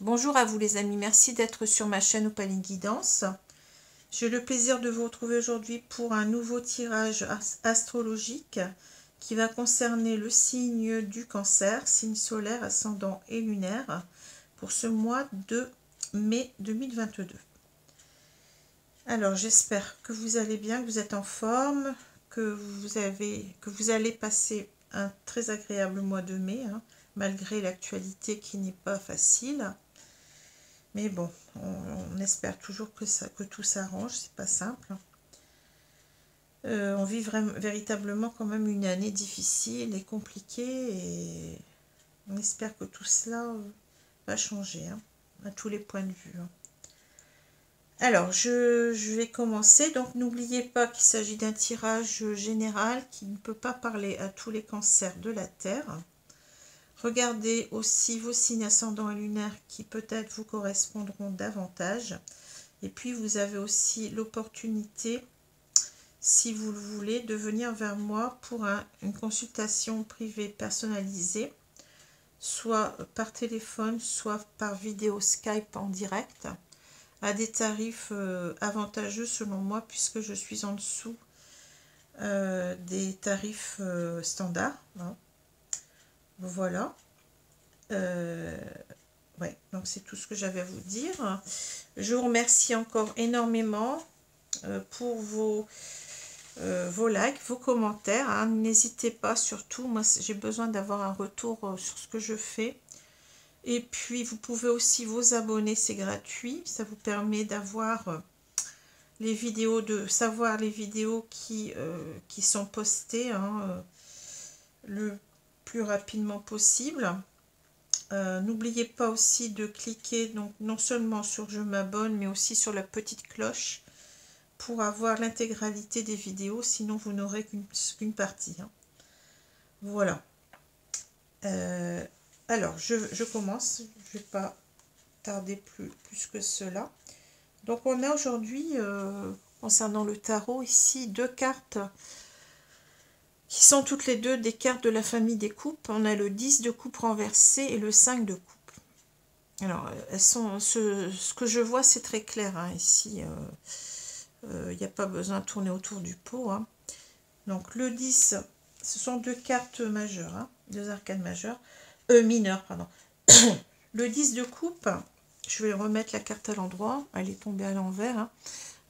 Bonjour à vous les amis, merci d'être sur ma chaîne Opaline Guidance. J'ai le plaisir de vous retrouver aujourd'hui pour un nouveau tirage astrologique qui va concerner le signe du Cancer, signe solaire, ascendant et lunaire, pour ce mois de mai 2022. Alors j'espère que vous allez bien, que vous êtes en forme, que vous allez passer un très agréable mois de mai, malgré l'actualité qui n'est pas facile. Mais bon, on espère toujours que tout s'arrange, c'est pas simple. On vit véritablement quand même une année difficile et compliquée et on espère que tout cela va changer à tous les points de vue. Alors, je vais commencer. Donc, n'oubliez pas qu'il s'agit d'un tirage général qui ne peut pas parler à tous les cancers de la Terre. Regardez aussi vos signes ascendants et lunaires qui peut-être vous correspondront davantage. Et puis vous avez aussi l'opportunité, si vous le voulez, de venir vers moi pour une consultation privée personnalisée, soit par téléphone, soit par vidéo Skype en direct, à des tarifs avantageux selon moi, puisque je suis en dessous des tarifs standards. Voilà. Ouais, donc c'est tout ce que j'avais à vous dire. Je vous remercie encore énormément pour vos likes, vos commentaires. N'hésitez pas, surtout, moi j'ai besoin d'avoir un retour sur ce que je fais. Et puis vous pouvez aussi vous abonner, c'est gratuit. Ça vous permet d'avoir les vidéos, de savoir les vidéos qui sont postées le plus rapidement possible. N'oubliez pas aussi de cliquer donc non seulement sur je m'abonne, mais aussi sur la petite cloche pour avoir l'intégralité des vidéos, sinon vous n'aurez qu'une partie. Voilà. Alors je commence, je ne vais pas tarder plus que cela. Donc on a aujourd'hui concernant le tarot ici deux cartes qui sont toutes les deux des cartes de la famille des coupes. On a le 10 de coupe renversé et le 5 de coupe. Alors, elles sont, ce que je vois, c'est très clair ici. Il n'y a pas besoin de tourner autour du pot. Donc, le 10, ce sont deux cartes majeures, deux arcanes majeures, mineures, pardon. Le 10 de coupe, je vais remettre la carte à l'endroit, elle est tombée à l'envers.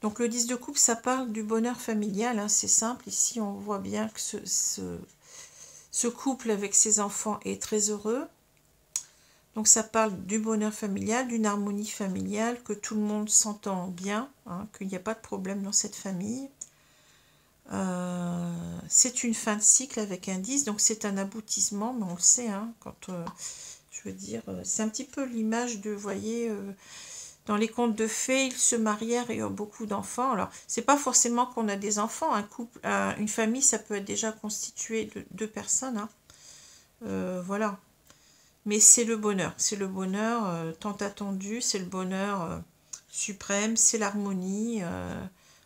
Donc, le 10 de coupe, ça parle du bonheur familial, c'est simple. Ici, on voit bien que ce couple avec ses enfants est très heureux. Donc ça parle du bonheur familial, d'une harmonie familiale, que tout le monde s'entend bien, qu'il n'y a pas de problème dans cette famille. C'est une fin de cycle avec un 10, donc c'est un aboutissement, mais on le sait, quand je veux dire, c'est un petit peu l'image de, vous voyez, dans les contes de fées, ils se marièrent et ont beaucoup d'enfants. Alors, c'est pas forcément qu'on a des enfants, un couple, une famille, ça peut être déjà constitué de deux personnes, voilà. Mais c'est le bonheur tant attendu, c'est le bonheur suprême, c'est l'harmonie,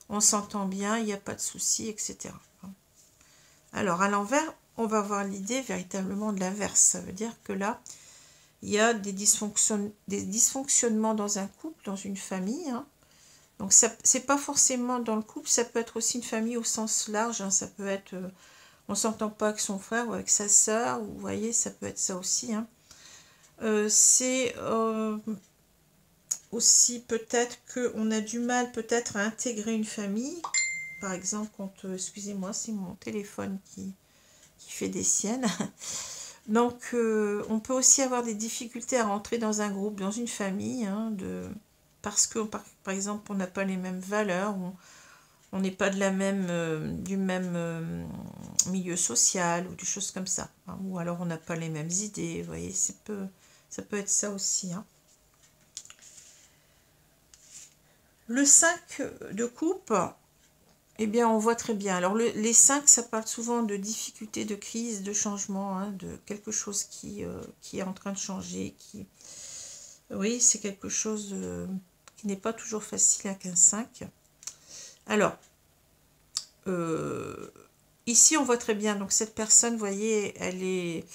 on s'entend bien, il n'y a pas de soucis, etc. Alors à l'envers, on va voir l'idée véritablement de l'inverse. Ça veut dire que là, il y a des dysfonctionnements dans un couple, dans une famille. Donc c'est pas forcément dans le couple, ça peut être aussi une famille au sens large. Ça peut être, on s'entend pas avec son frère ou avec sa sœur, vous voyez, ça peut être ça aussi. C'est aussi peut-être qu'on a du mal peut-être à intégrer une famille. Par exemple, quand, excusez-moi, c'est mon téléphone qui fait des siennes. Donc, on peut aussi avoir des difficultés à rentrer dans un groupe, dans une famille, parce que, par exemple, on n'a pas les mêmes valeurs, on n'est pas de la même, du même milieu social, ou des choses comme ça. Ou alors on n'a pas les mêmes idées, vous voyez, ça peut être ça aussi. Le 5 de coupe, eh bien, on voit très bien. Alors, les 5, ça parle souvent de difficultés, de crise, de changement, de quelque chose qui est en train de changer. Oui, c'est quelque chose qui n'est pas toujours facile avec un 5. Alors, ici, on voit très bien. Donc, cette personne, vous voyez, elle est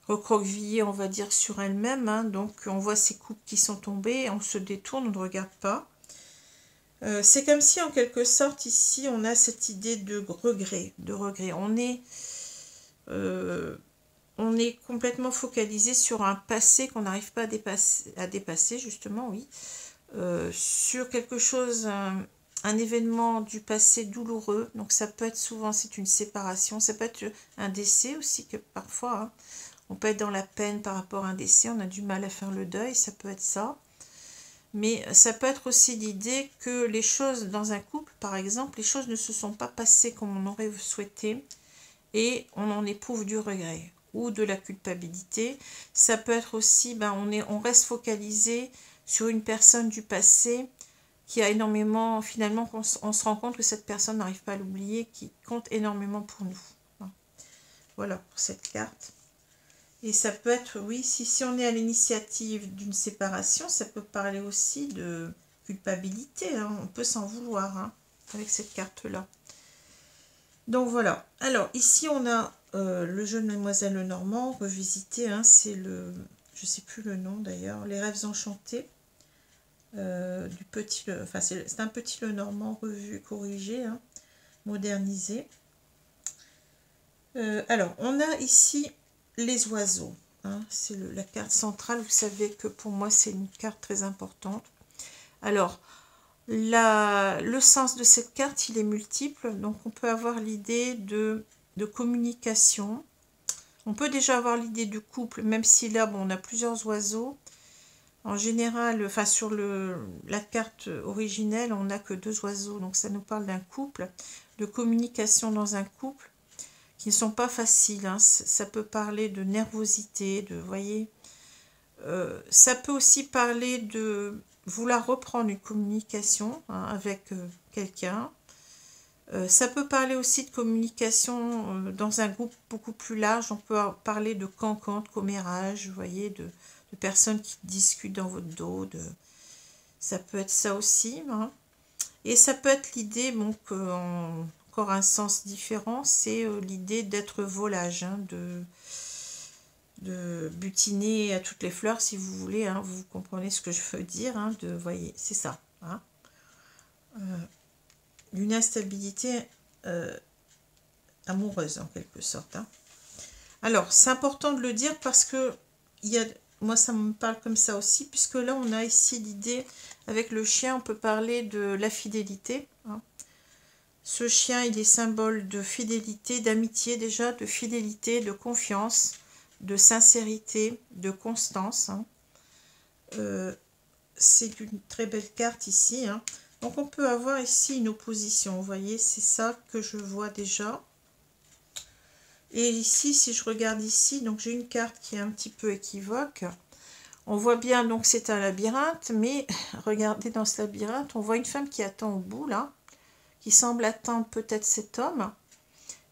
recroquevillée, on va dire, sur elle-même. Hein. Donc on voit ces coupes qui sont tombées, on se détourne, on ne regarde pas. C'est comme si en quelque sorte ici on a cette idée de regret, on est complètement focalisé sur un passé qu'on n'arrive pas à dépasser justement, oui, sur quelque chose, un événement du passé douloureux. Donc ça peut être souvent, c'est une séparation, ça peut être un décès aussi, que parfois hein, on peut être dans la peine par rapport à un décès, on a du mal à faire le deuil, ça peut être ça. Mais ça peut être aussi l'idée que les choses dans un couple, par exemple, les choses ne se sont pas passées comme on aurait souhaité et on en éprouve du regret ou de la culpabilité. Ça peut être aussi, ben, on reste focalisé sur une personne du passé qui a énormément, finalement, on se rend compte que cette personne n'arrive pas à l'oublier, qui compte énormément pour nous. Voilà pour cette carte. Et ça peut être, oui, si on est à l'initiative d'une séparation, ça peut parler aussi de culpabilité. Hein. On peut s'en vouloir hein, avec cette carte-là. Donc voilà. Alors ici, on a le jeu de Mademoiselle Lenormand revisité. Hein, c'est le, je ne sais plus le nom d'ailleurs, Les Rêves Enchantés. Du petit, enfin c'est un petit Lenormand revu, corrigé, hein, modernisé. Alors, on a ici les oiseaux. Hein, c'est la carte centrale. Vous savez que pour moi, c'est une carte très importante. Alors, le sens de cette carte, il est multiple. Donc, on peut avoir l'idée de communication. On peut déjà avoir l'idée de couple, même si là, bon, on a plusieurs oiseaux. En général, enfin, sur la carte originelle, on n'a que 2 oiseaux. Donc, ça nous parle d'un couple, de communication dans un couple, qui ne sont pas faciles. Hein. Ça peut parler de nervosité, de, voyez, ça peut aussi parler de vouloir reprendre une communication hein, avec quelqu'un. Ça peut parler aussi de communication dans un groupe beaucoup plus large. On peut parler de cancan, de commérage, vous voyez, de personnes qui discutent dans votre dos. Ça peut être ça aussi. Hein. Et ça peut être l'idée, bon, encore un sens différent, c'est l'idée d'être volage, hein, de butiner à toutes les fleurs, si vous voulez, hein, vous comprenez ce que je veux dire, hein, voyez, c'est ça. Hein, une instabilité amoureuse, en quelque sorte. Hein. Alors, c'est important de le dire parce que moi, ça me parle comme ça aussi, puisque là, on a ici l'idée, avec le chien, on peut parler de la fidélité. Hein. Ce chien, il est symbole de fidélité, d'amitié déjà, de fidélité, de confiance, de sincérité, de constance. Hein. C'est une très belle carte ici. Hein. Donc, on peut avoir ici une opposition. Vous voyez, c'est ça que je vois déjà. Et ici, si je regarde ici, donc j'ai une carte qui est un petit peu équivoque. On voit bien, donc c'est un labyrinthe, mais regardez dans ce labyrinthe, on voit une femme qui attend au bout, là, qui semble attendre peut-être cet homme.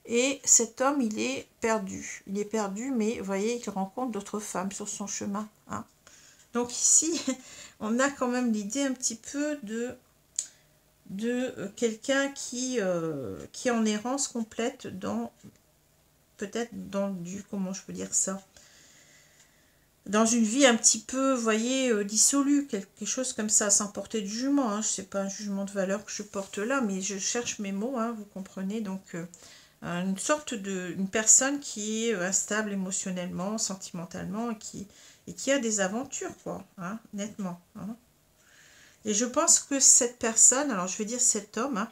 Et cet homme, il est perdu. Il est perdu, mais vous voyez, il rencontre d'autres femmes sur son chemin. Hein. Donc ici, on a quand même l'idée un petit peu de quelqu'un qui est en errance complète dans... peut-être dans du, comment je peux dire ça, dans une vie un petit peu, vous voyez, dissolue, quelque chose comme ça, sans porter de jugement, hein. Je sais pas un jugement de valeur que je porte là, mais je cherche mes mots, hein, vous comprenez, donc une sorte une personne qui est instable émotionnellement, sentimentalement, et qui a des aventures, quoi, hein, nettement. Hein. Et je pense que cette personne, alors je vais dire cet homme, hein,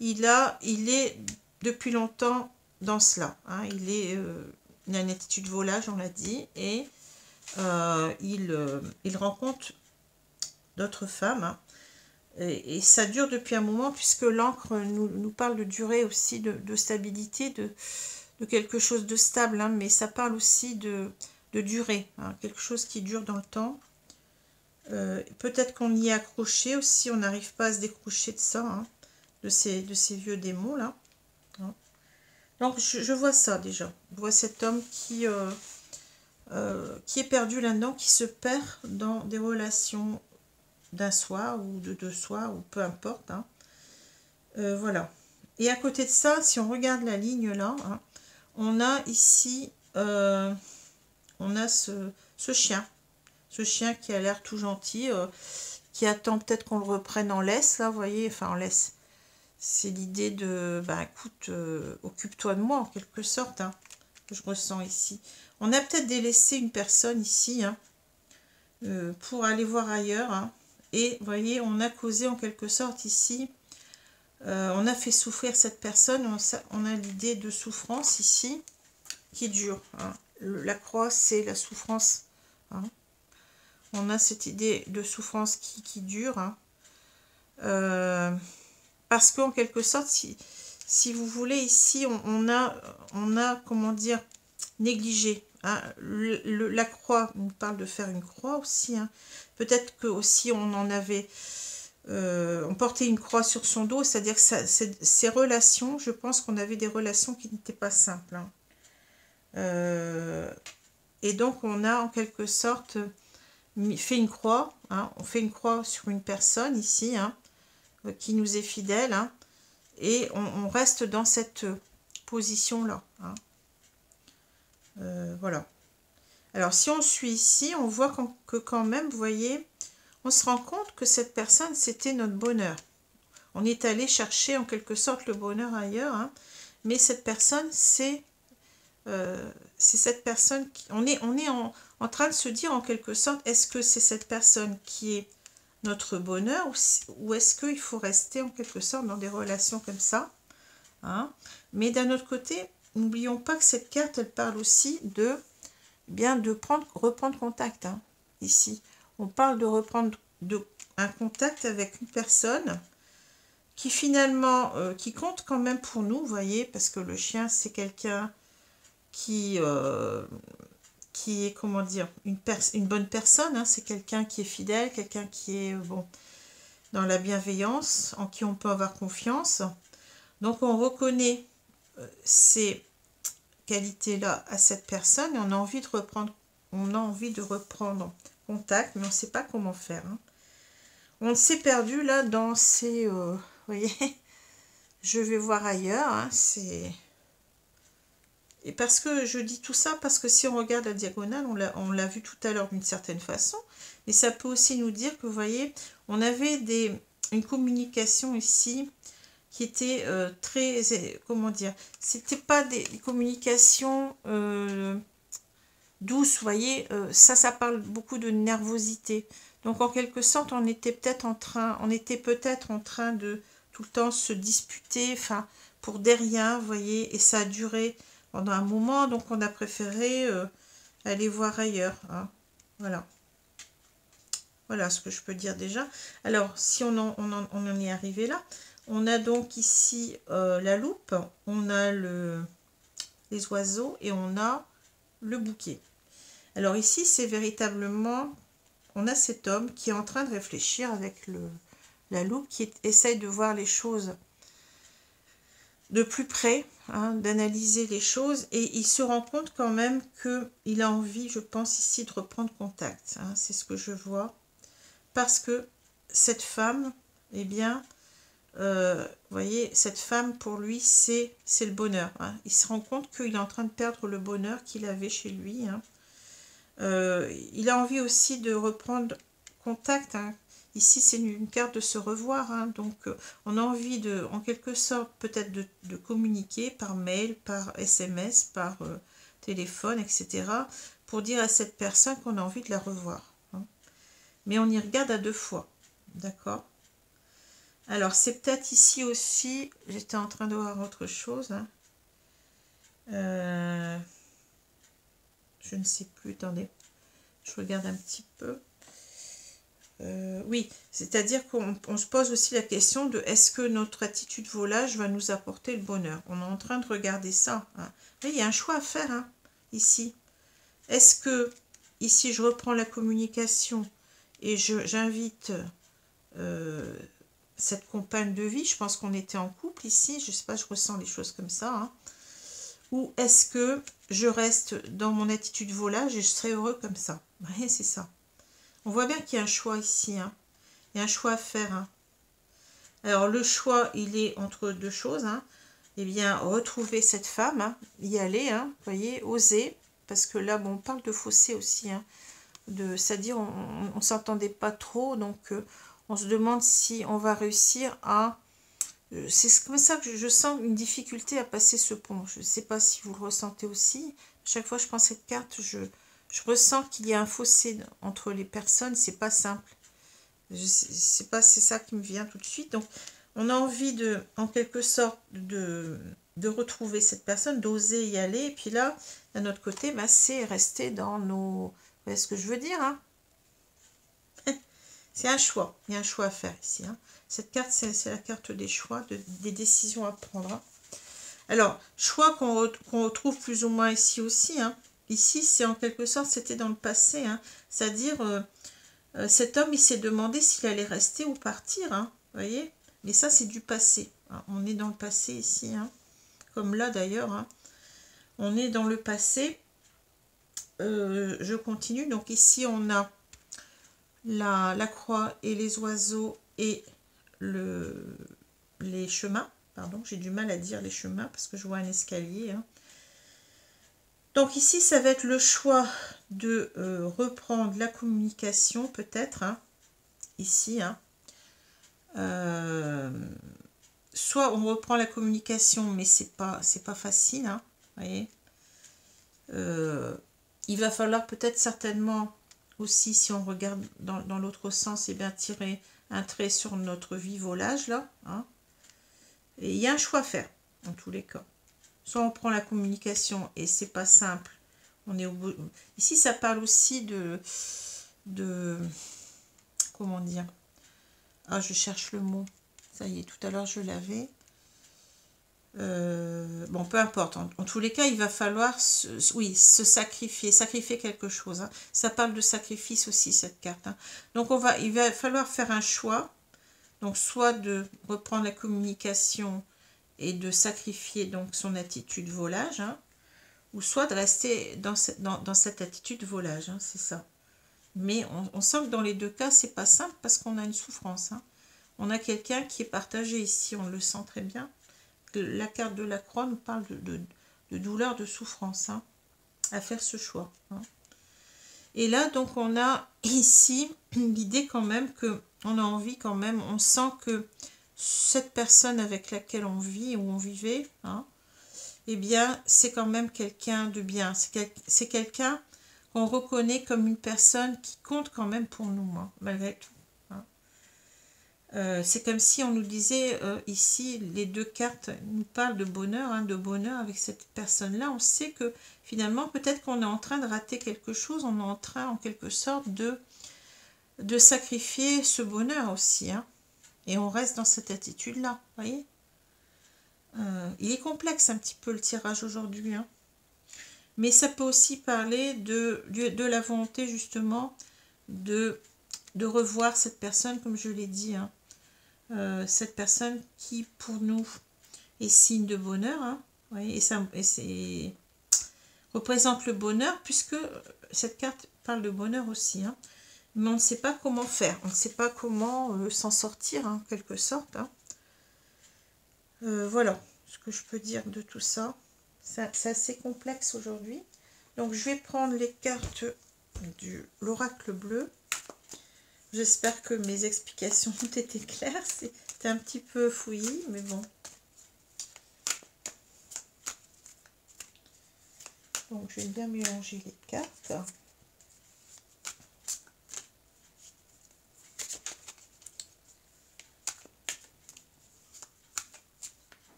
il est depuis longtemps dans cela. Hein. Il a une attitude volage, on l'a dit, et il rencontre d'autres femmes. Hein. Et ça dure depuis un moment, puisque l'encre nous parle de durée aussi, de stabilité, de quelque chose de stable, hein, mais ça parle aussi de durée, hein, quelque chose qui dure dans le temps. Peut-être qu'on y est accroché aussi, on n'arrive pas à se décrocher de ça, hein, de ces vieux démons là. Hein. Donc je vois ça déjà, je vois cet homme qui est perdu là-dedans, qui se perd dans des relations d'un soir ou de 2 soirs, ou peu importe. Hein. Voilà. Et à côté de ça, si on regarde la ligne là, hein, on a ici on a ce chien. Ce chien qui a l'air tout gentil, qui attend peut-être qu'on le reprenne en laisse, là, vous voyez, enfin en laisse. C'est l'idée de, bah écoute, occupe-toi de moi, en quelque sorte, hein, que je ressens ici. On a peut-être délaissé une personne ici, hein, pour aller voir ailleurs, hein. Et vous voyez, on a causé en quelque sorte ici, on a fait souffrir cette personne, on a l'idée de souffrance ici, qui dure, hein. La croix, c'est la souffrance, hein. On a cette idée de souffrance qui dure, hein. Parce qu'en quelque sorte, si vous voulez, ici, on a, comment dire, négligé, hein. La croix, on parle de faire une croix aussi, hein. Peut-être que aussi on en avait, on portait une croix sur son dos, c'est-à-dire que ces relations, je pense qu'on avait des relations qui n'étaient pas simples, hein. Et donc on a en quelque sorte fait une croix, hein, on fait une croix sur une personne ici, hein, qui nous est fidèle, hein, et on reste dans cette position-là, hein. Voilà. Alors si on suit ici, on voit que quand même, vous voyez, on se rend compte que cette personne, c'était notre bonheur. On est allé chercher en quelque sorte le bonheur ailleurs, hein, mais cette personne, c'est cette personne, on est en train de se dire en quelque sorte, est-ce que c'est cette personne qui est notre bonheur ou est-ce qu'il faut rester en quelque sorte dans des relations comme ça, hein. Mais d'un autre côté, n'oublions pas que cette carte, elle parle aussi de, bien, de reprendre contact, hein. Ici, on parle de reprendre un contact avec une personne qui finalement, qui compte quand même pour nous, vous voyez, parce que le chien, c'est quelqu'un qui est, comment dire, une bonne personne, hein. C'est quelqu'un qui est fidèle, quelqu'un qui est, bon, dans la bienveillance, en qui on peut avoir confiance. Donc on reconnaît ces qualités-là à cette personne et on a envie de reprendre contact, mais on ne sait pas comment faire, hein. On s'est perdu là dans ces, vous voyez, je vais voir ailleurs, hein, c'est... Et parce que je dis tout ça, parce que si on regarde la diagonale, on l'a vu tout à l'heure d'une certaine façon, mais ça peut aussi nous dire que, vous voyez, on avait une communication ici qui était très, comment dire, c'était pas des communications douces, vous voyez, ça parle beaucoup de nervosité. Donc en quelque sorte, on était peut-être en train de tout le temps se disputer, enfin, pour des rien, vous voyez, et ça a duré pendant un moment, donc on a préféré aller voir ailleurs, hein. Voilà. Voilà ce que je peux dire déjà. Alors, si on en est arrivé là, on a donc ici la loupe, on a les oiseaux et on a le bouquet. Alors ici, c'est véritablement, on a cet homme qui est en train de réfléchir avec la loupe, qui essaye de voir les choses de plus près, hein, d'analyser les choses, et il se rend compte quand même qu'il a envie, je pense ici, de reprendre contact, hein, c'est ce que je vois, parce que cette femme, eh bien, vous voyez, cette femme, pour lui, c'est le bonheur, hein. Il se rend compte qu'il est en train de perdre le bonheur qu'il avait chez lui, hein. Il a envie aussi de reprendre contact, hein. Ici, c'est une carte de se revoir, hein. Donc on a envie de, en quelque sorte, peut-être de communiquer par mail, par SMS, par téléphone, etc., pour dire à cette personne qu'on a envie de la revoir, hein. Mais on y regarde à deux fois, d'accord? Alors, c'est peut-être ici aussi, j'étais en train de voir autre chose, hein. Je ne sais plus, attendez, je regarde un petit peu. Oui, c'est-à-dire qu'on se pose aussi la question de est-ce que notre attitude volage va nous apporter le bonheur. On est en train de regarder ça, hein. Mais il y a un choix à faire, hein, ici. Est-ce que, ici, je reprends la communication et j'invite cette compagne de vie, je pense qu'on était en couple ici, je ne sais pas, je ressens les choses comme ça, hein. Ou est-ce que je reste dans mon attitude volage et je serai heureux comme ça? Vous voyez, c'est ça. On voit bien qu'il y a un choix ici, hein. Il y a un choix à faire, hein. Alors, le choix, il est entre deux choses, hein. Eh bien, retrouver cette femme, hein, y aller, hein, vous voyez, oser, parce que là, bon, on parle de fossé aussi, hein, c'est-à-dire on ne s'entendait pas trop, donc on se demande si on va réussir à... c'est comme ça que je sens une difficulté à passer ce pont. Je ne sais pas si vous le ressentez aussi. Chaque fois que je prends cette carte, je ressens qu'il y a un fossé entre les personnes, c'est pas simple. C'est pas, c'est ça qui me vient tout de suite. Donc, on a envie de, en quelque sorte, de retrouver cette personne, d'oser y aller. Et puis là, d'un autre côté, bah, c'est rester dans nos... Vous voyez ce que je veux dire, hein? C'est un choix. Il y a un choix à faire ici, hein. Cette carte, c'est la carte des choix, des décisions à prendre, hein. Alors, choix qu'on retrouve plus ou moins ici aussi, hein. Ici, c'est en quelque sorte, c'était dans le passé, hein. C'est-à-dire... cet homme, il s'est demandé s'il allait rester ou partir, hein, vous voyez. Mais ça, c'est du passé. Hein. On est dans le passé ici, hein, comme là d'ailleurs. Hein. On est dans le passé. Je continue. Donc ici, on a la croix et les oiseaux et les chemins. Pardon, j'ai du mal à dire les chemins parce que je vois un escalier. Hein. Donc ici, ça va être le choix de reprendre la communication peut-être, hein, ici. Hein. Soit on reprend la communication, mais c'est pas facile, hein, voyez. Il va falloir peut-être certainement aussi, si on regarde dans l'autre sens, et bien tirer un trait sur notre vie volage, là. Hein. Et il y a un choix à faire, en tous les cas. Soit on prend la communication et c'est pas simple. On est au bout. Ici, ça parle aussi de comment dire. Ah, je cherche le mot. Ça y est, tout à l'heure, je l'avais. Bon, peu importe. En tous les cas, il va falloir se sacrifier quelque chose. Hein. Ça parle de sacrifice aussi, cette carte. Hein. Donc, il va falloir faire un choix. Donc, soit de reprendre la communication et de sacrifier donc son attitude volage, hein, ou soit de rester dans cette attitude volage. Hein, c'est ça. Mais on sent que dans les deux cas, c'est pas simple parce qu'on a une souffrance. Hein. On a quelqu'un qui est partagé ici, on le sent très bien. La carte de la croix nous parle de douleur, de souffrance, hein, à faire ce choix. Hein. Et là, donc, on a ici l'idée quand même que on a envie quand même, on sent que cette personne avec laquelle on vit ou on vivait, hein, eh bien, c'est quand même quelqu'un de bien. C'est quelqu'un qu'on reconnaît comme une personne qui compte quand même pour nous, hein, malgré tout. C'est comme si on nous disait ici, les deux cartes nous parlent de bonheur, hein, de bonheur avec cette personne-là. On sait que finalement, peut-être qu'on est en train de rater quelque chose, on est en train en quelque sorte de sacrifier ce bonheur aussi. Hein, et on reste dans cette attitude-là, vous voyez. Il est complexe un petit peu le tirage aujourd'hui. Hein, mais ça peut aussi parler de la volonté justement de revoir cette personne, comme je l'ai dit, hein. Cette personne qui pour nous est signe de bonheur, hein, voyez, et c'est représente le bonheur puisque cette carte parle de bonheur aussi, hein, mais on ne sait pas comment faire, on ne sait pas comment s'en sortir, hein, en quelque sorte. Hein. Voilà ce que je peux dire de tout ça. C'est assez complexe aujourd'hui. Donc je vais prendre les cartes de l'oracle bleu. J'espère que mes explications ont été claires. C'était un petit peu fouillis, mais bon. Donc, je vais bien mélanger les cartes.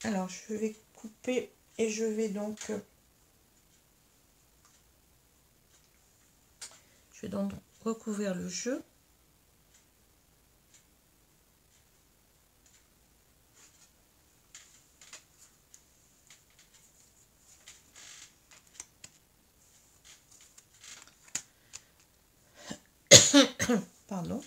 Alors, je vais couper et je vais donc... Je vais donc recouvrir le jeu. Pardon.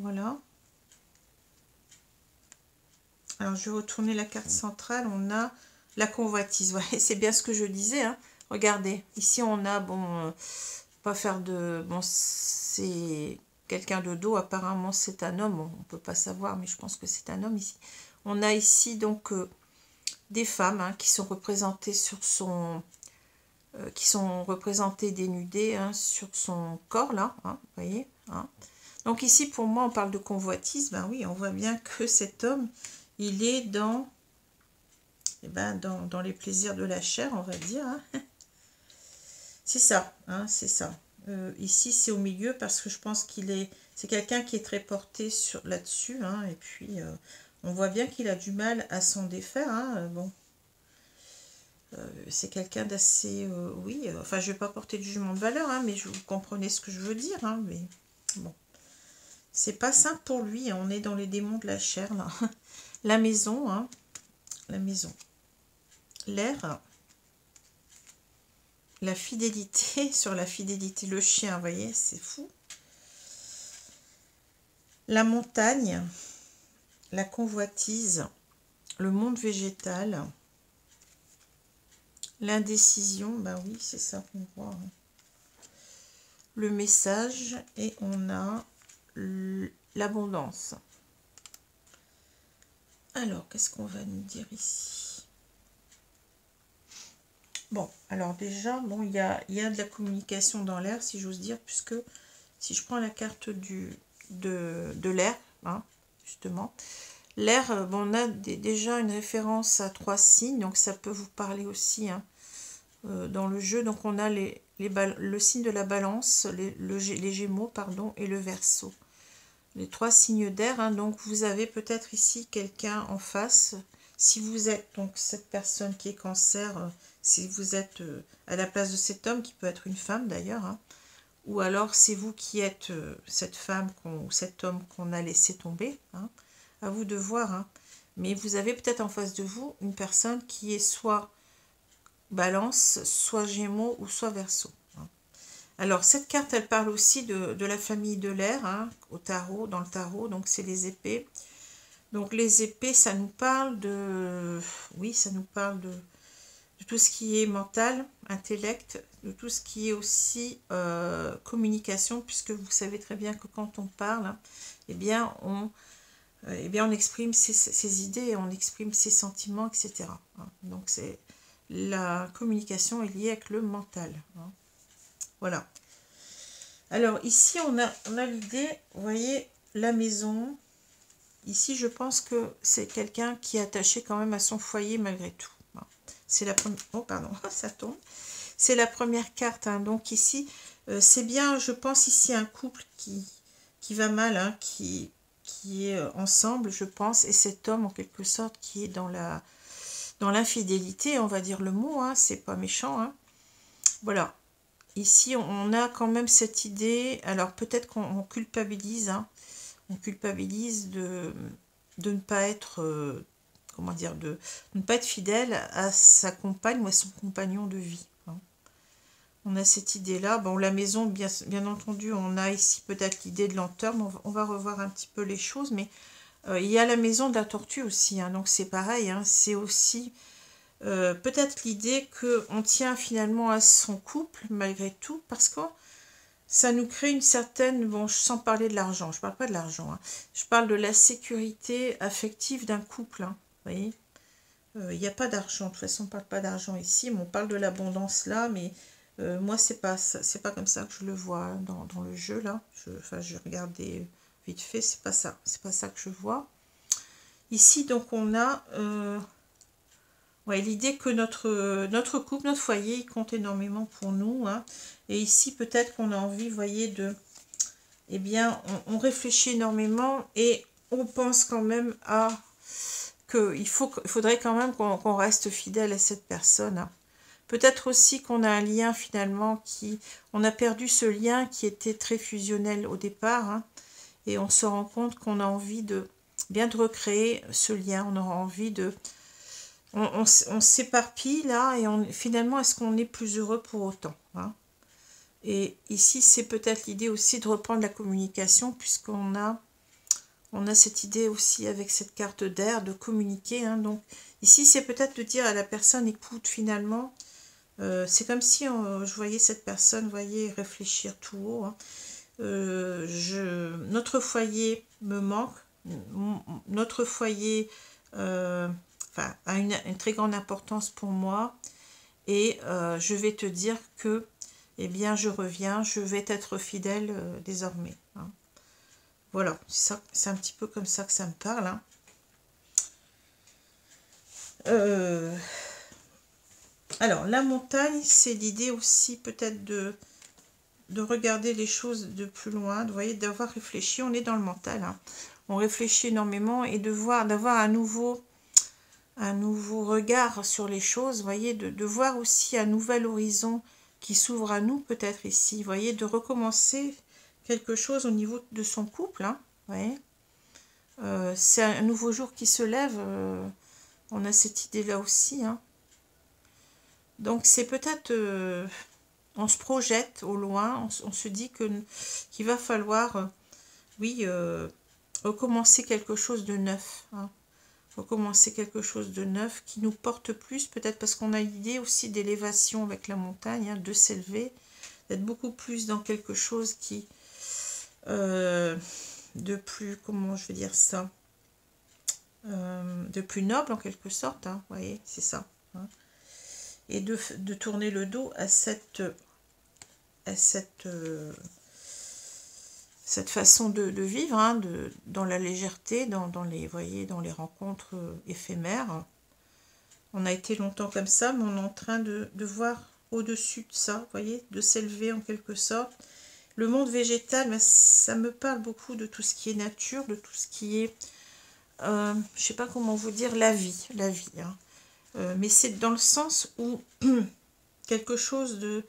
Voilà. Alors, je vais retourner la carte centrale. On a la convoitise. Ouais, c'est bien ce que je disais, hein. Regardez, ici on a, bon, pas faire de... Bon, c'est quelqu'un de dos, apparemment c'est un homme, on peut pas savoir, mais je pense que c'est un homme ici. On a ici donc des femmes hein, qui sont représentées sur son... qui sont représentées dénudées hein, sur son corps, là, hein, vous voyez, hein. Donc ici, pour moi, on parle de convoitise, ben oui, on voit bien que cet homme, il est dans... Eh ben, dans les plaisirs de la chair, on va dire, hein. C'est ça, hein, c'est ça. Ici, c'est au milieu parce que je pense qu'il est... C'est quelqu'un qui est très porté sur là-dessus, hein, et puis, on voit bien qu'il a du mal à s'en défaire, hein, bon. C'est quelqu'un d'assez... oui, enfin, je ne vais pas porter de jugement de valeur, hein, mais vous comprenez ce que je veux dire, hein, mais bon. C'est pas simple pour lui, hein, on est dans les démons de la chair, là. La maison, hein, la maison. L'air... La fidélité, sur la fidélité, le chien, vous voyez, c'est fou. La montagne, la convoitise, le monde végétal, l'indécision, ben oui, c'est ça qu'on voit. Hein. Le message, et on a l'abondance. Alors, qu'est-ce qu'on va nous dire ici? Bon, alors déjà, bon, il y a de la communication dans l'air, si j'ose dire, puisque si je prends la carte de l'air, hein, justement, l'air, bon, on a déjà une référence à 3 signes, donc ça peut vous parler aussi hein, dans le jeu. Donc on a le signe de la balance, les gémeaux, pardon, et le verseau. Les 3 signes d'air, hein, donc vous avez peut-être ici quelqu'un en face. Si vous êtes donc cette personne qui est cancer, si vous êtes à la place de cet homme, qui peut être une femme d'ailleurs, hein, ou alors c'est vous qui êtes cette femme ou cet homme qu'on a laissé tomber, hein, à vous de voir. Hein. Mais vous avez peut-être en face de vous une personne qui est soit balance, soit gémeaux ou soit verseau. Hein. Alors cette carte, elle parle aussi de la famille de l'air, hein, au tarot, dans le tarot, donc c'est les épées. Donc les épées, ça nous parle de... Oui, ça nous parle de tout ce qui est mental, intellect, de tout ce qui est aussi communication, puisque vous savez très bien que quand on parle, hein, eh bien on exprime ses idées, on exprime ses sentiments, etc. Hein. Donc c'est la communication est liée avec le mental. Hein. Voilà. Alors ici on a l'idée, vous voyez, la maison. Ici, je pense que c'est quelqu'un qui est attaché quand même à son foyer malgré tout. C'est la première... Oh, pardon, ça tombe. C'est la première carte. Hein. Donc ici, c'est bien, je pense, ici un couple qui va mal, hein, qui est ensemble, je pense. Et cet homme, en quelque sorte, qui est dans l'infidélité, on va dire le mot. Hein, c'est pas méchant. Hein. Voilà. Ici, on a quand même cette idée. Alors, peut-être qu'on culpabilise, hein. On culpabilise de ne pas être, comment dire, de ne pas être fidèle à sa compagne ou à son compagnon de vie. Hein. On a cette idée-là. Bon, la maison, bien entendu, on a ici peut-être l'idée de lenteur, mais on va revoir un petit peu les choses. Mais il y a la maison de la tortue aussi, hein, donc c'est pareil. Hein, c'est aussi peut-être l'idée qu'on tient finalement à son couple, malgré tout, parce que ça nous crée une certaine... Bon, sans parler de l'argent, je ne parle pas de l'argent. Hein. Je parle de la sécurité affective d'un couple. Hein, vous voyez, il n'y a pas d'argent. De toute façon, on ne parle pas d'argent ici. Mais on parle de l'abondance là. Mais moi, c'est pas comme ça que je le vois hein, dans le jeu là. Je regardais vite fait. C'est pas ça. C'est pas ça que je vois. Ici, donc, on a... ouais, l'idée que notre couple, notre foyer, il compte énormément pour nous. Hein. Et ici, peut-être qu'on a envie, vous voyez, de... Eh bien, on réfléchit énormément et on pense quand même à... qu'il faudrait quand même qu'on reste fidèle à cette personne. Hein. Peut-être aussi qu'on a un lien finalement qui... On a perdu ce lien qui était très fusionnel au départ. Hein. Et on se rend compte qu'on a envie de... bien de recréer ce lien. On aura envie de... On s'éparpille là et finalement, est-ce qu'on est plus heureux pour autant hein? Et ici, c'est peut-être l'idée aussi de reprendre la communication puisqu'on a On a cette idée aussi avec cette carte d'air de communiquer. Hein. Donc ici, c'est peut-être de dire à la personne, écoute, finalement, c'est comme si je voyais cette personne, vous voyez, réfléchir tout haut. Hein. Notre foyer me manque. Notre foyer enfin, a une très grande importance pour moi. Et je vais te dire que, eh bien, je reviens, je vais être fidèle désormais. Hein. Voilà, c'est un petit peu comme ça que ça me parle. Hein. Alors, la montagne, c'est l'idée aussi peut-être de regarder les choses de plus loin, vous voyez, d'avoir réfléchi. On est dans le mental. Hein. On réfléchit énormément et d'avoir un nouveau regard sur les choses, vous voyez, de voir aussi un nouvel horizon qui s'ouvre à nous peut-être ici, vous voyez, de recommencer quelque chose au niveau de son couple, hein, vous voyez. C'est un nouveau jour qui se lève, on a cette idée-là aussi. Hein. Donc c'est peut-être, on se projette au loin, on se dit qu'il va falloir, oui, recommencer quelque chose de neuf. Hein. Recommencer quelque chose de neuf qui nous porte plus, peut-être parce qu'on a l'idée aussi d'élévation avec la montagne, hein, de s'élever, d'être beaucoup plus dans quelque chose qui... de plus, comment je vais dire ça, de plus noble en quelque sorte, hein, vous voyez, c'est ça. Hein, et de tourner le dos à cette façon de vivre, hein, dans la légèreté, dans les, voyez, dans les rencontres éphémères. On a été longtemps comme ça, mais on est en train de voir au-dessus de ça, vous voyez, de s'élever en quelque sorte. Le monde végétal, ben, ça me parle beaucoup de tout ce qui est nature, de tout ce qui est, je ne sais pas comment vous dire, la vie. Hein. Mais c'est dans le sens où quelque chose de...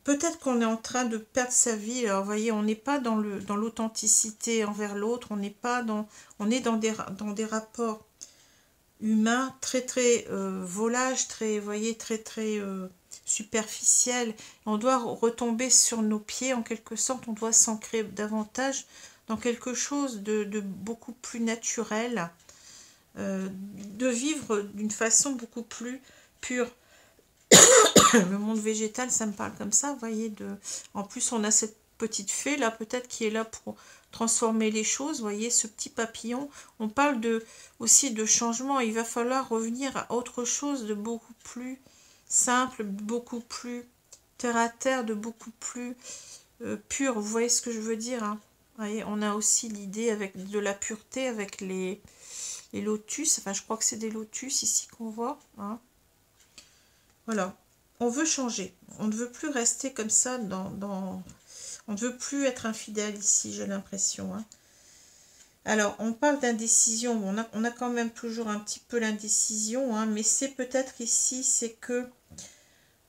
Peut-être qu'on est en train de perdre sa vie. Alors, vous voyez, on n'est pas dans l'authenticité envers l'autre, on est dans des rapports humains très très volages, très, vous voyez, très très superficiels. On doit retomber sur nos pieds en quelque sorte, on doit s'ancrer davantage dans quelque chose de beaucoup plus naturel, de vivre d'une façon beaucoup plus pure. Le monde végétal, ça me parle comme ça, vous voyez. En plus, on a cette petite fée là, peut-être, qui est là pour transformer les choses, vous voyez, ce petit papillon. On parle aussi de changement. Il va falloir revenir à autre chose de beaucoup plus simple, beaucoup plus terre à terre, de beaucoup plus pur. Vous voyez ce que je veux dire, hein. Vous voyez, on a aussi l'idée avec de la pureté, avec les lotus. Enfin, je crois que c'est des lotus ici qu'on voit, hein. Voilà. On veut changer. On ne veut plus rester comme ça on ne veut plus être infidèle ici, j'ai l'impression. Hein. Alors, on parle d'indécision. Bon, on a quand même toujours un petit peu l'indécision, hein, mais c'est peut-être ici, c'est que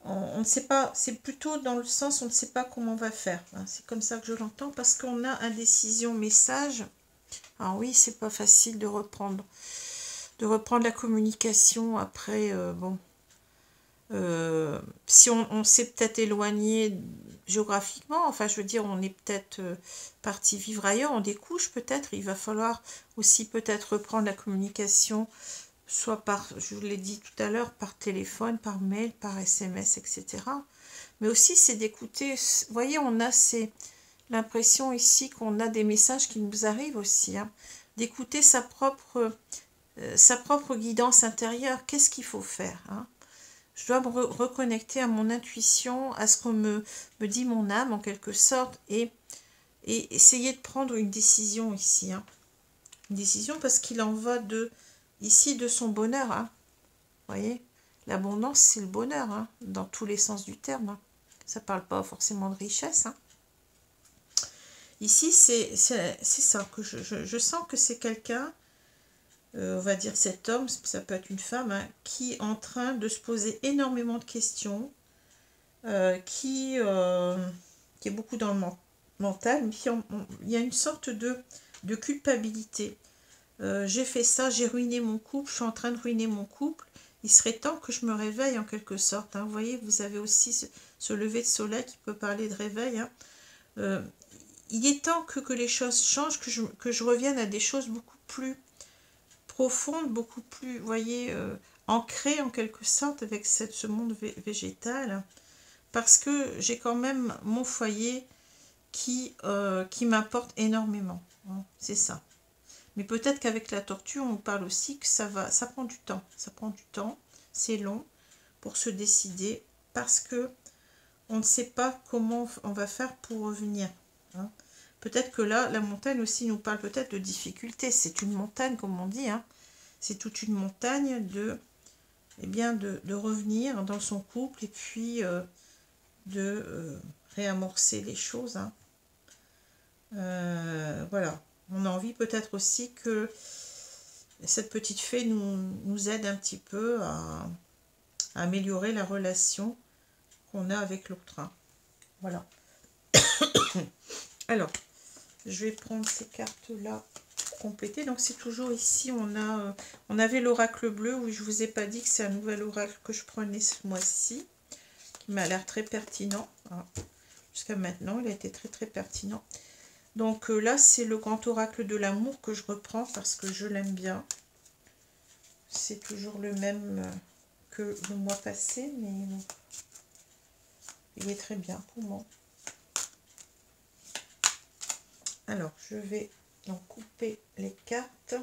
on ne sait pas, c'est plutôt dans le sens on ne sait pas comment on va faire. Hein. C'est comme ça que je l'entends, parce qu'on a indécision message. Alors oui, c'est pas facile de reprendre la communication après, bon. Si on s'est peut-être éloigné géographiquement, enfin je veux dire, on est peut-être parti vivre ailleurs, on découche peut-être, il va falloir aussi peut-être reprendre la communication, soit par, je vous l'ai dit tout à l'heure, par téléphone, par mail, par SMS, etc. Mais aussi c'est d'écouter, vous voyez, on a l'impression ici qu'on a des messages qui nous arrivent aussi, hein, d'écouter sa propre guidance intérieure, qu'est-ce qu'il faut faire, hein. Je dois me reconnecter à mon intuition, à ce qu'on me dit mon âme en quelque sorte, et essayer de prendre une décision ici. Hein. Une décision parce qu'il en va ici de son bonheur. Hein. Vous voyez, l'abondance c'est le bonheur, hein, dans tous les sens du terme. Hein. Ça ne parle pas forcément de richesse. Hein. Ici c'est ça, que je sens que c'est quelqu'un... on va dire cet homme, ça peut être une femme, hein, qui est en train de se poser énormément de questions, qui est beaucoup dans le mental, mais il y a une sorte de culpabilité. J'ai fait ça, j'ai ruiné mon couple, je suis en train de ruiner mon couple, il serait temps que je me réveille en quelque sorte. Hein. Vous voyez, vous avez aussi ce lever de soleil qui peut parler de réveil. Hein. il est temps que les choses changent, que je revienne à des choses beaucoup plus profondes, beaucoup plus, vous voyez, ancrées en quelque sorte avec ce monde végétal, parce que j'ai quand même mon foyer qui m'apporte énormément, hein, c'est ça. Mais peut-être qu'avec la tortue, on parle aussi que ça prend du temps, c'est long pour se décider, parce que on ne sait pas comment on va faire pour revenir, hein. Peut-être que là, la montagne aussi nous parle peut-être de difficultés. C'est une montagne, comme on dit, hein. C'est toute une montagne eh bien, de revenir dans son couple et puis de réamorcer les choses, hein. Voilà. On a envie peut-être aussi que cette petite fée nous aide un petit peu à améliorer la relation qu'on a avec l'autre, hein. Voilà. Alors, je vais prendre ces cartes-là pour compléter. Donc, c'est toujours ici, on avait l'oracle bleu. Oui, je ne vous ai pas dit que c'est un nouvel oracle que je prenais ce mois-ci, qui m'a l'air très pertinent, hein. Jusqu'à maintenant, il a été très, très pertinent. Donc là, c'est le grand oracle de l'amour que je reprends parce que je l'aime bien. C'est toujours le même que le mois passé, mais il est très bien pour moi. Alors, je vais donc couper les cartes.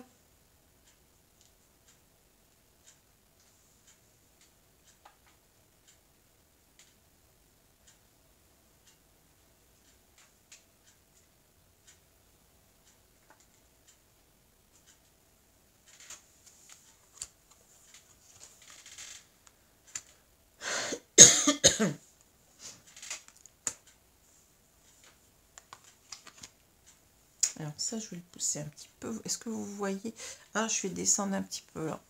Alors ça, je vais le pousser un petit peu. Est-ce que vous voyez? Ah, je vais descendre un petit peu là.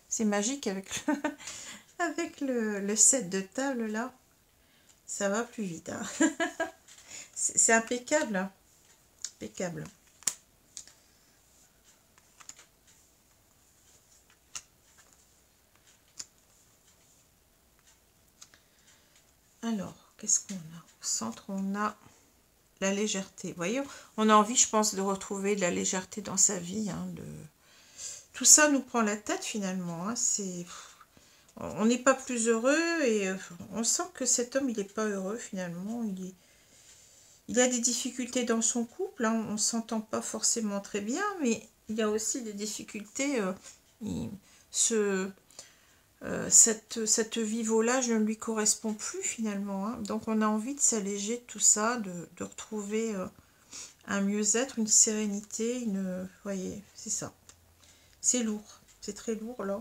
C'est magique avec avec le set de table là. Ça va plus vite, hein. C'est impeccable, hein. Impeccable. Alors, qu'est-ce qu'on a? Au centre, on a la légèreté. Vous voyez, on a envie, je pense, de retrouver de la légèreté dans sa vie, hein, Tout ça nous prend la tête finalement, hein. On n'est pas plus heureux et on sent que cet homme, il n'est pas heureux finalement. Il a des difficultés dans son couple, hein. On ne s'entend pas forcément très bien, mais il y a aussi des difficultés. Cette vie volage ne lui correspond plus finalement, hein. Donc on a envie de s'alléger de tout ça, de retrouver un mieux-être, une sérénité, vous voyez, c'est ça. C'est lourd, c'est très lourd là.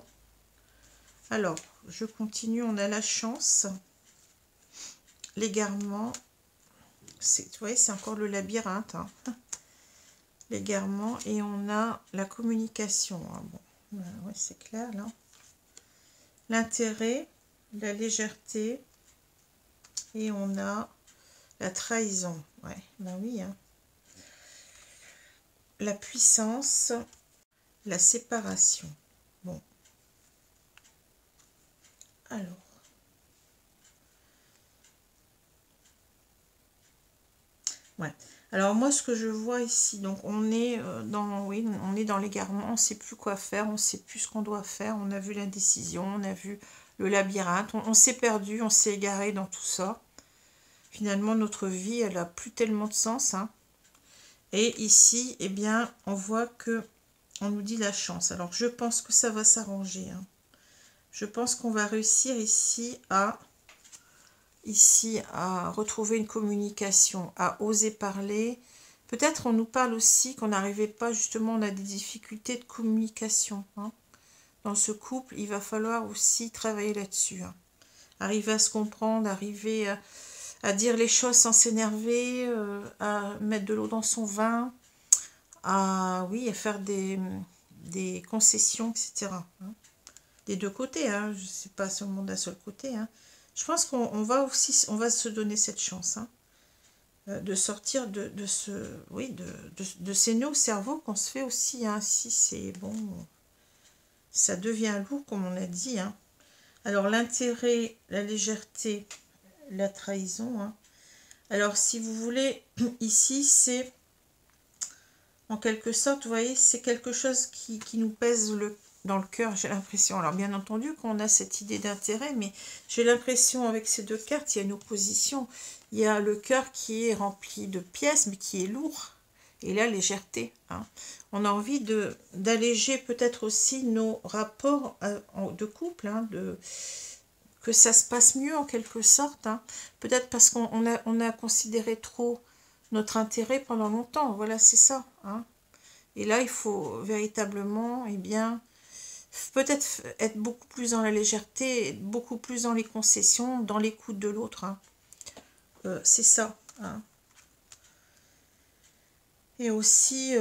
Alors, je continue, on a la chance, l'égarement, vous voyez, c'est encore le labyrinthe, hein. L'égarement, et on a la communication, hein. Bon, ouais, c'est clair là. L'intérêt, la légèreté, et on a la trahison. Ouais, ben oui, hein. La puissance, la séparation. Bon. Alors. Ouais. Alors moi, ce que je vois ici, donc on est oui, on est dans l'égarement, on ne sait plus quoi faire, on ne sait plus ce qu'on doit faire. On a vu l'indécision, on a vu le labyrinthe, on s'est perdu, on s'est égaré dans tout ça. Finalement, notre vie, elle a plus tellement de sens, hein. Et ici, eh bien, on voit que on nous dit la chance. Alors, je pense que ça va s'arranger, hein. Je pense qu'on va réussir ici à retrouver une communication, à oser parler. Peut-être on nous parle aussi qu'on n'arrivait pas, justement, on a des difficultés de communication, hein. Dans ce couple, il va falloir aussi travailler là-dessus, hein. Arriver à se comprendre, arriver à dire les choses sans s'énerver, à mettre de l'eau dans son vin, oui, à faire des concessions, etc., hein. Des deux côtés, hein. Je ne sais pas seulement d'un seul côté, hein. Je pense qu'on va aussi, on va se donner cette chance, hein, de sortir de ces nœuds au cerveau qu'on se fait aussi, hein. Si c'est bon, ça devient lourd, comme on a dit, hein. Alors l'intérêt, la légèreté, la trahison, hein. Alors, si vous voulez, ici, c'est en quelque sorte, vous voyez, c'est quelque chose qui nous pèse dans le cœur, j'ai l'impression. Alors, bien entendu, qu'on a cette idée d'intérêt, mais j'ai l'impression, avec ces deux cartes, il y a une opposition. Il y a le cœur qui est rempli de pièces, mais qui est lourd. Et la légèreté. Hein. On a envie d'alléger peut-être aussi nos rapports de couple, hein, que ça se passe mieux en quelque sorte. Hein. Peut-être parce on a considéré trop notre intérêt pendant longtemps. Voilà, c'est ça. Hein. Et là, il faut véritablement, eh bien, peut-être être beaucoup plus dans la légèreté, beaucoup plus dans les concessions, dans l'écoute de l'autre. Hein. C'est ça. Hein. Et aussi,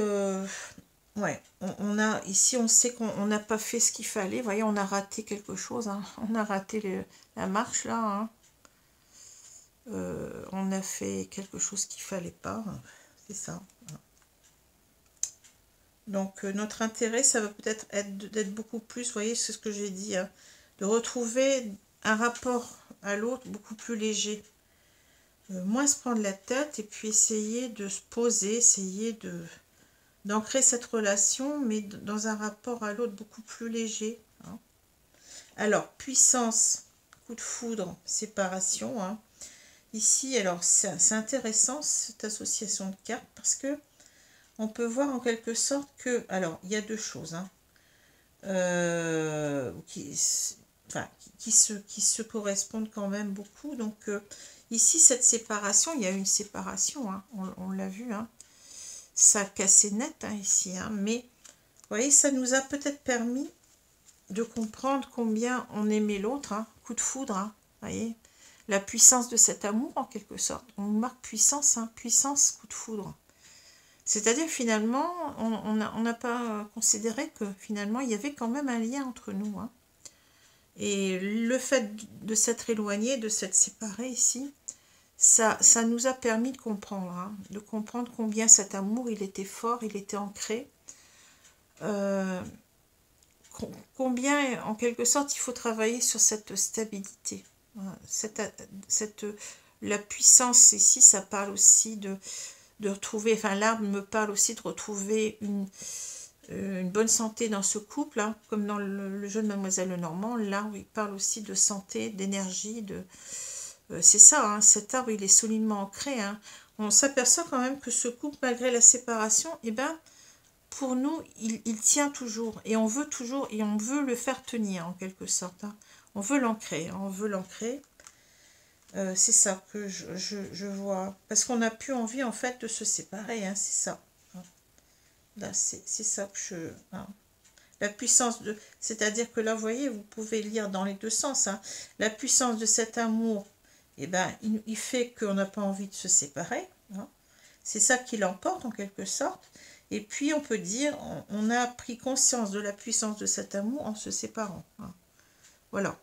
ouais, on a ici, on sait qu'on n'a pas fait ce qu'il fallait. Vous voyez, on a raté quelque chose. Hein. On a raté la marche là. Hein. On a fait quelque chose qu'il fallait pas. Hein. C'est ça. Hein. Donc, notre intérêt, ça va peut-être être d'être beaucoup plus, vous voyez, c'est ce que j'ai dit, hein, de retrouver un rapport à l'autre beaucoup plus léger. Moins se prendre la tête et puis essayer de se poser, essayer d'ancrer cette relation, mais dans un rapport à l'autre beaucoup plus léger. Hein. Alors, puissance, coup de foudre, séparation. Hein. Ici, alors, c'est intéressant cette association de cartes parce que on peut voir en quelque sorte que, alors, il y a deux choses, hein, qui se correspondent quand même beaucoup. Donc, ici, cette séparation, il y a une séparation, hein, on l'a vu, hein, ça a cassé net, hein, ici, hein, mais, vous voyez, ça nous a peut-être permis de comprendre combien on aimait l'autre, hein, coup de foudre, hein, vous voyez, la puissance de cet amour, en quelque sorte. On marque puissance, hein, puissance, coup de foudre. C'est-à-dire finalement, on n'a pas considéré que finalement il y avait quand même un lien entre nous. Hein. Et le fait de s'être éloigné, de s'être séparé ici, ça nous a permis de comprendre. Hein, de comprendre combien cet amour, il était fort, il était ancré. Combien, en quelque sorte, il faut travailler sur cette stabilité. Voilà, la puissance ici, ça parle aussi de retrouver, enfin l'arbre me parle aussi de retrouver une bonne santé dans ce couple, hein, comme dans le jeu de Mademoiselle Lenormand. L'arbre, il parle aussi de santé, d'énergie, c'est ça, hein, cet arbre, il est solidement ancré. Hein. On s'aperçoit quand même que ce couple, malgré la séparation, eh ben, pour nous, il tient toujours, et on veut toujours, et on veut le faire tenir, en quelque sorte. Hein. On veut l'ancrer, hein, on veut l'ancrer. C'est ça que je vois. Parce qu'on n'a plus envie, en fait, de se séparer. Hein, c'est ça. Hein. Là, c'est ça que je... Hein. La puissance de... C'est-à-dire que là, vous voyez, vous pouvez lire dans les deux sens. Hein. La puissance de cet amour, eh ben, il fait qu'on n'a pas envie de se séparer. Hein. C'est ça qui l'emporte, en quelque sorte. Et puis, on peut dire, on a pris conscience de la puissance de cet amour en se séparant. Hein. Voilà.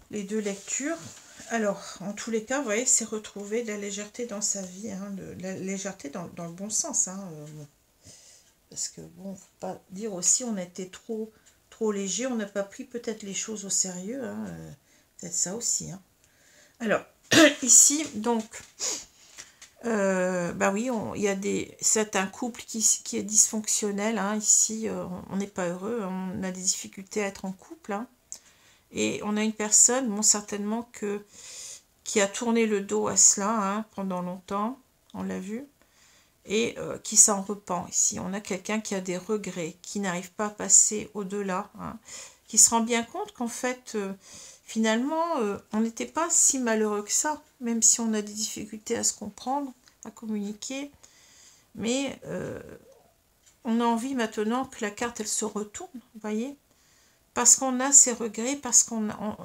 Les deux lectures. Alors, en tous les cas, vous voyez, c'est retrouver de la légèreté dans sa vie, hein, de la légèreté dans le bon sens. Hein, parce que, bon, faut pas dire aussi, on a été trop léger, on n'a pas pris peut-être les choses au sérieux. Hein, peut-être ça aussi. Hein. Alors, ici, donc, bah oui, c'est un couple qui est dysfonctionnel. Hein, ici, on n'est pas heureux, on a des difficultés à être en couple. Hein. Et on a une personne, bon, certainement qui a tourné le dos à cela hein, pendant longtemps, on l'a vu, et qui s'en repent ici. On a quelqu'un qui a des regrets, qui n'arrive pas à passer au-delà, hein, qui se rend bien compte qu'en fait, finalement, on n'était pas si malheureux que ça, même si on a des difficultés à se comprendre, à communiquer, mais on a envie maintenant que la carte, elle se retourne, vous voyez, parce qu'on a ces regrets, parce que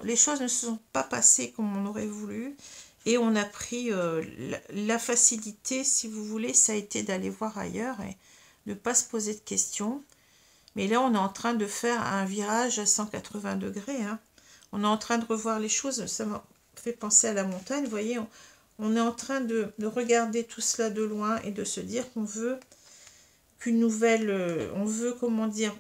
les choses ne se sont pas passées comme on aurait voulu, et on a pris la facilité, si vous voulez, ça a été d'aller voir ailleurs et de ne pas se poser de questions. Mais là, on est en train de faire un virage à 180 degrés. Hein. On est en train de revoir les choses, ça m'a fait penser à la montagne, vous voyez, on est en train de regarder tout cela de loin et de se dire qu'on veut qu'une nouvelle, on veut, comment dire,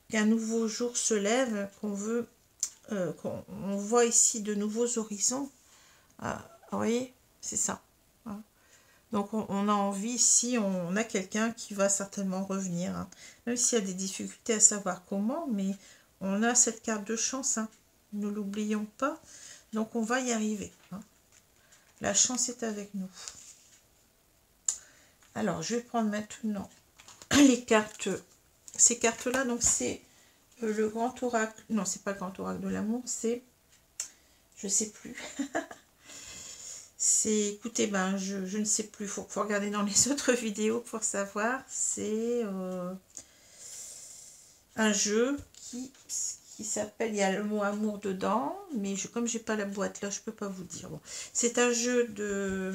qu'un nouveau jour se lève, qu'on voit ici de nouveaux horizons. Ah, vous voyez, c'est ça. Hein. Donc on a envie, ici, on a quelqu'un qui va certainement revenir. Hein. Même s'il y a des difficultés à savoir comment, mais on a cette carte de chance. Hein. Ne l'oublions pas. Donc on va y arriver. Hein. La chance est avec nous. Alors, je vais prendre maintenant les cartes. Ces cartes-là, donc c'est le grand oracle. Non, c'est pas le grand oracle de l'amour, c'est... Je sais plus. C'est, écoutez, ben, je ne sais plus. Faut regarder dans les autres vidéos pour savoir. C'est un jeu qui s'appelle, il y a le mot amour dedans, mais comme j'ai pas la boîte là, je peux pas vous dire. Bon. C'est un jeu de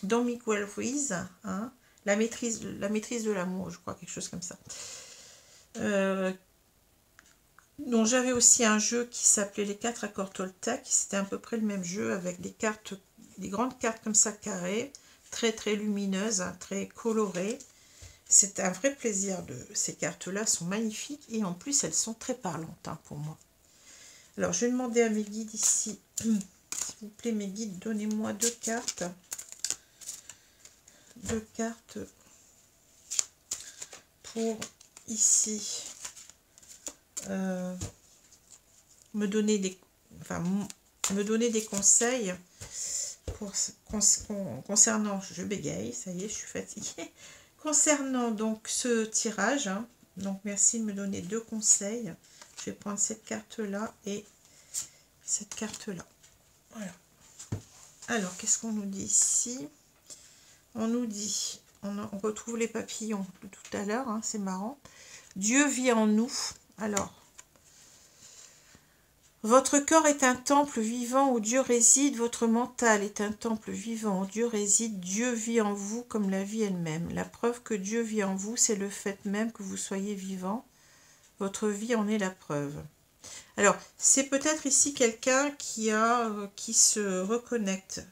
Don Miguel Ruiz, hein, la maîtrise de l'amour, je crois, quelque chose comme ça. Donc j'avais aussi un jeu qui s'appelait les 4 accords Toltec, c'était à peu près le même jeu avec des cartes, des grandes cartes comme ça carrées, très très lumineuses, hein, très colorées. C'est un vrai plaisir. Ces cartes-là sont magnifiques et en plus elles sont très parlantes, hein, pour moi. Alors je vais demander à mes guides ici, s'il vous plaît mes guides, donnez-moi 2 cartes. 2 cartes pour ici me donner des conseils concernant, je bégaye, ça y est, je suis fatiguée, concernant donc ce tirage. Hein, donc merci de me donner 2 conseils. Je vais prendre cette carte là et cette carte là. Voilà. Alors qu'est-ce qu'on nous dit ici? On nous dit, on retrouve les papillons de tout à l'heure, hein, c'est marrant. Dieu vit en nous. Alors, votre corps est un temple vivant où Dieu réside, votre mental est un temple vivant où Dieu réside, Dieu vit en vous comme la vie elle-même. La preuve que Dieu vit en vous, c'est le fait même que vous soyez vivant. Votre vie en est la preuve. Alors, c'est peut-être ici quelqu'un qui se reconnecte.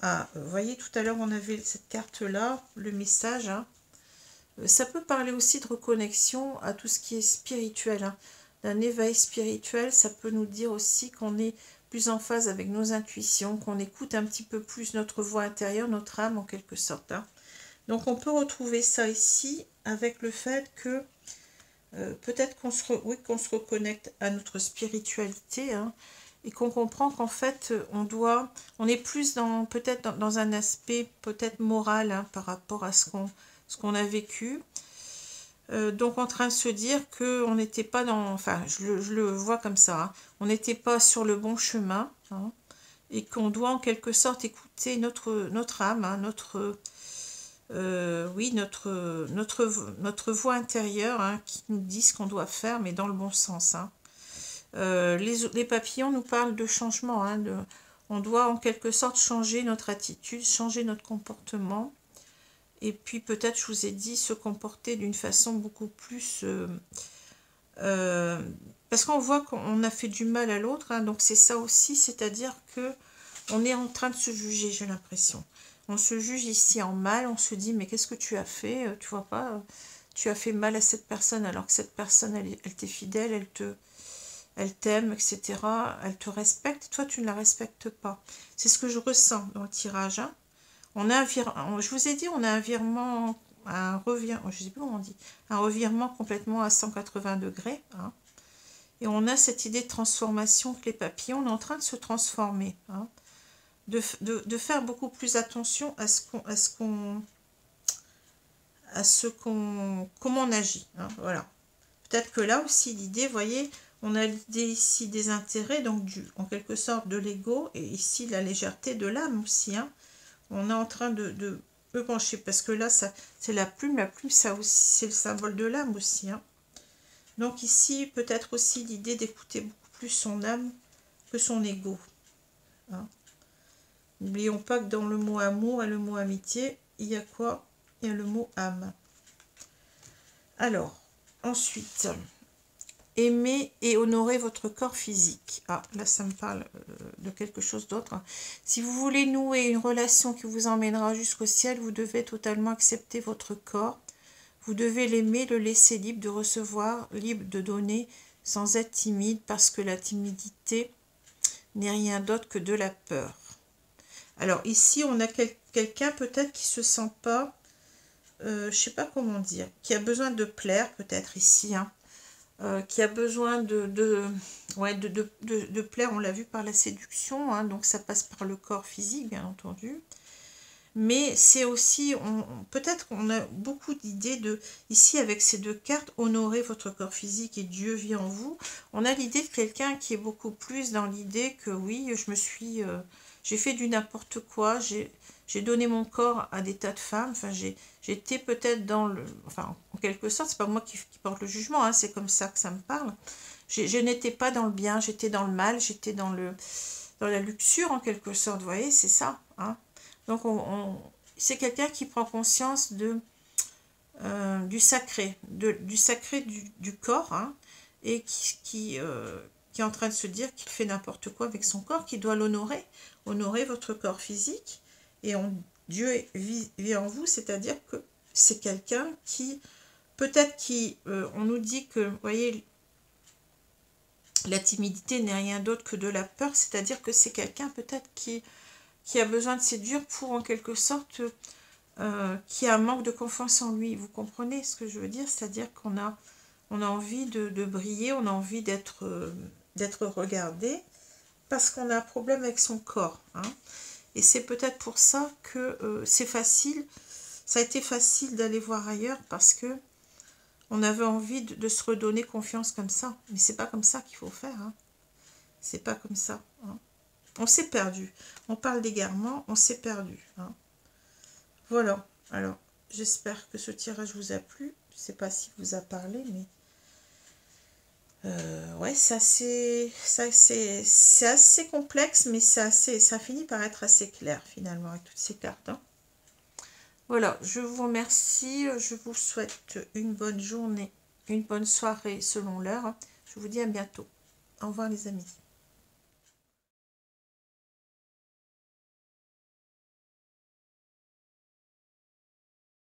Ah, vous voyez, tout à l'heure, on avait cette carte-là, le message. Hein. Ça peut parler aussi de reconnexion à tout ce qui est spirituel. Hein. D'un éveil spirituel, ça peut nous dire aussi qu'on est plus en phase avec nos intuitions, qu'on écoute un petit peu plus notre voix intérieure, notre âme en quelque sorte. Hein. Donc on peut retrouver ça ici avec le fait que peut-être qu'on se reconnecte à notre spiritualité, hein, et qu'on comprend qu'en fait on est plus peut-être dans un aspect peut-être moral, hein, par rapport à ce qu'on a vécu. Donc en train de se dire qu'on n'était pas dans, enfin je le vois comme ça, hein, on n'était pas sur le bon chemin, hein, et qu'on doit en quelque sorte écouter notre âme, hein, notre voix intérieure, hein, qui nous dit ce qu'on doit faire, mais dans le bon sens. Hein. Les papillons nous parlent de changement, hein, on doit en quelque sorte changer notre attitude, changer notre comportement. Et puis peut-être, je vous ai dit, se comporter d'une façon beaucoup plus... parce qu'on voit qu'on a fait du mal à l'autre, hein, donc c'est ça aussi, c'est-à-dire que on est en train de se juger, j'ai l'impression. On se juge ici en mal, on se dit, mais qu'est-ce que tu as fait? Tu vois pas, tu as fait mal à cette personne, alors que cette personne, elle t'est fidèle, elle t'aime, etc. Elle te respecte, toi tu ne la respectes pas. C'est ce que je ressens dans le tirage, hein. On a je vous ai dit, on a un virement, je sais plus comment on dit, un revirement complètement à 180 degrés. Hein, et on a cette idée de transformation que les papillons, on est en train de se transformer. Hein, de faire beaucoup plus attention à comment on agit. Hein, voilà. Peut-être que là aussi, l'idée, vous voyez, on a l'idée ici des intérêts, donc en quelque sorte de l'ego, et ici la légèreté de l'âme aussi. Hein. On est en train de pencher, parce que là, c'est la plume, ça aussi, c'est le symbole de l'âme aussi. Hein. Donc ici, peut-être aussi l'idée d'écouter beaucoup plus son âme que son ego. Hein. N'oublions pas que dans le mot amour et le mot amitié, il y a quoi? Il y a le mot âme. Alors, ensuite, aimer et honorer votre corps physique. Ah, là, ça me parle de quelque chose d'autre. Si vous voulez nouer une relation qui vous emmènera jusqu'au ciel, vous devez totalement accepter votre corps. Vous devez l'aimer, le laisser libre de recevoir, libre de donner, sans être timide, parce que la timidité n'est rien d'autre que de la peur. Alors ici, on a quelqu'un peut-être qui se sent pas, je sais pas comment dire, qui a besoin de plaire peut-être ici, hein, qui a besoin ouais, de plaire, on l'a vu par la séduction, hein, donc ça passe par le corps physique, bien entendu. Mais c'est aussi, peut-être qu'on a beaucoup d'idées de, ici avec ces deux cartes, honorer votre corps physique et Dieu vit en vous. On a l'idée de quelqu'un qui est beaucoup plus dans l'idée que oui, j'ai fait du n'importe quoi, j'ai donné mon corps à des tas de femmes, enfin j'étais peut-être dans le, enfin en quelque sorte, c'est pas moi qui porte le jugement, hein, c'est comme ça que ça me parle. Je n'étais pas dans le bien, j'étais dans le mal, j'étais dans la luxure en quelque sorte, vous voyez, c'est ça, hein. Donc, c'est quelqu'un qui prend conscience du sacré, du sacré du corps, hein, et qui est en train de se dire qu'il fait n'importe quoi avec son corps, qu'il doit l'honorer, honorer votre corps physique, et Dieu vit en vous, c'est-à-dire que c'est quelqu'un qui, peut-être on nous dit que, vous voyez, la timidité n'est rien d'autre que de la peur, c'est-à-dire que c'est quelqu'un peut-être qui a besoin de séduire pour en quelque sorte qui a un manque de confiance en lui. Vous comprenez ce que je veux dire? C'est-à-dire qu'on a envie de briller, on a envie d'être regardé parce qu'on a un problème avec son corps, hein. Et c'est peut-être pour ça que c'est facile, ça a été facile d'aller voir ailleurs parce que on avait envie de se redonner confiance comme ça. Mais c'est pas comme ça qu'il faut faire, hein. C'est pas comme ça, hein. On s'est perdu. On parle d'égarement, on s'est perdu, hein. Voilà. Alors, j'espère que ce tirage vous a plu. Je ne sais pas s'il vous a parlé, mais... ouais, c'est assez complexe, mais ça finit par être assez clair, finalement, avec toutes ces cartes, hein. Voilà, je vous remercie. Je vous souhaite une bonne journée, une bonne soirée selon l'heure. Je vous dis à bientôt. Au revoir, les amis.